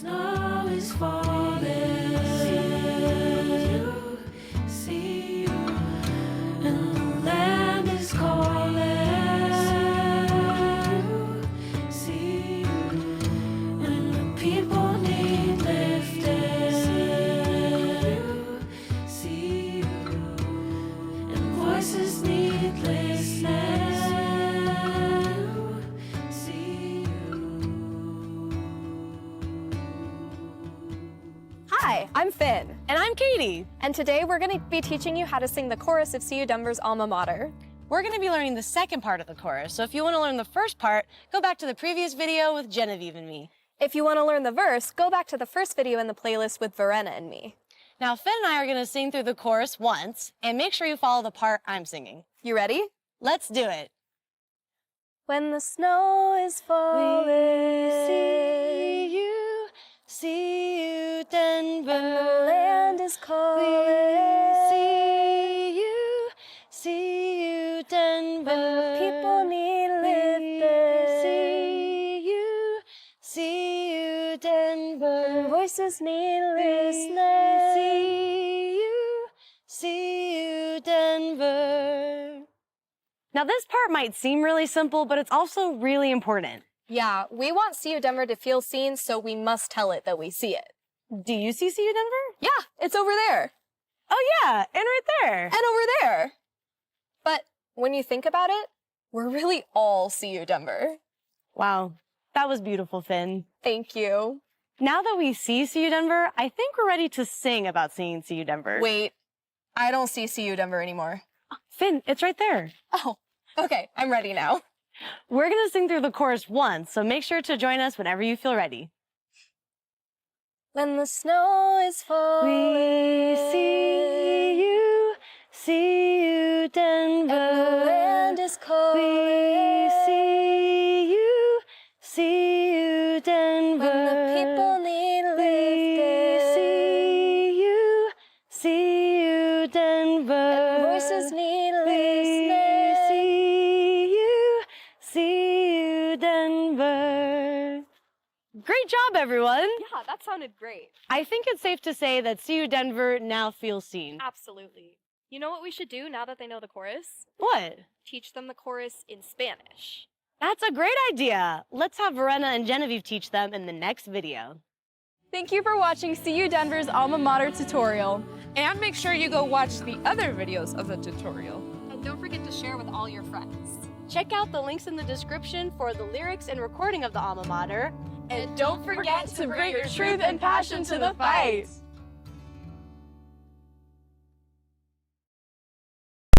snow is falling, see you, and the land is calling, see you, and the people need lifting, see you, and voices need listening. Hi, I'm Finn. And I'm Katie. And today we're going to be teaching you how to sing the chorus of CU Denver's Alma Mater. We're going to be learning the second part of the chorus, so if you want to learn the first part, go back to the previous video with Genevieve and me. If you want to learn the verse, go back to the first video in the playlist with Verena and me. Now, Finn and I are going to sing through the chorus once, and make sure you follow the part I'm singing. You ready? Let's do it. When the snow is falling, see you, Denver. and the land is calling, see you, Denver. and the people need lifting, see you, Denver. and voices need listening. See you, Denver. Now, this part might seem really simple, but it's also really important. Yeah, we want CU Denver to feel seen, so we must tell it that we see it. Do you see CU Denver? Yeah, it's over there. Oh, yeah, and right there. And over there. But when you think about it, we're really all CU Denver. Wow, that was beautiful, Finn. Thank you. Now that we see CU Denver, I think we're ready to sing about seeing CU Denver. Wait, I don't see CU Denver anymore. Finn, it's right there. Oh, okay, I'm ready now. We're going to sing through the chorus once, so make sure to join us whenever you feel ready. When the snow is falling, We see you, Denver. and the land is calling, We see you, Denver. when the people need lifting, see you, Denver. and voices need listening. See you, Denver. Great job, everyone. Yeah, that sounded great. I think it's safe to say that CU Denver now feels seen. Absolutely. You know what we should do now that they know the chorus? What? Teach them the chorus in Spanish. That's a great idea. Let's have Verena and Genevieve teach them in the next video. Thank you for watching CU Denver's Alma Mater tutorial. And make sure you go watch the other videos of the tutorial. And don't forget to share with all your friends. Check out the links in the description for the lyrics and recording of the Alma Mater. And don't forget to bring your truth and passion to the fight.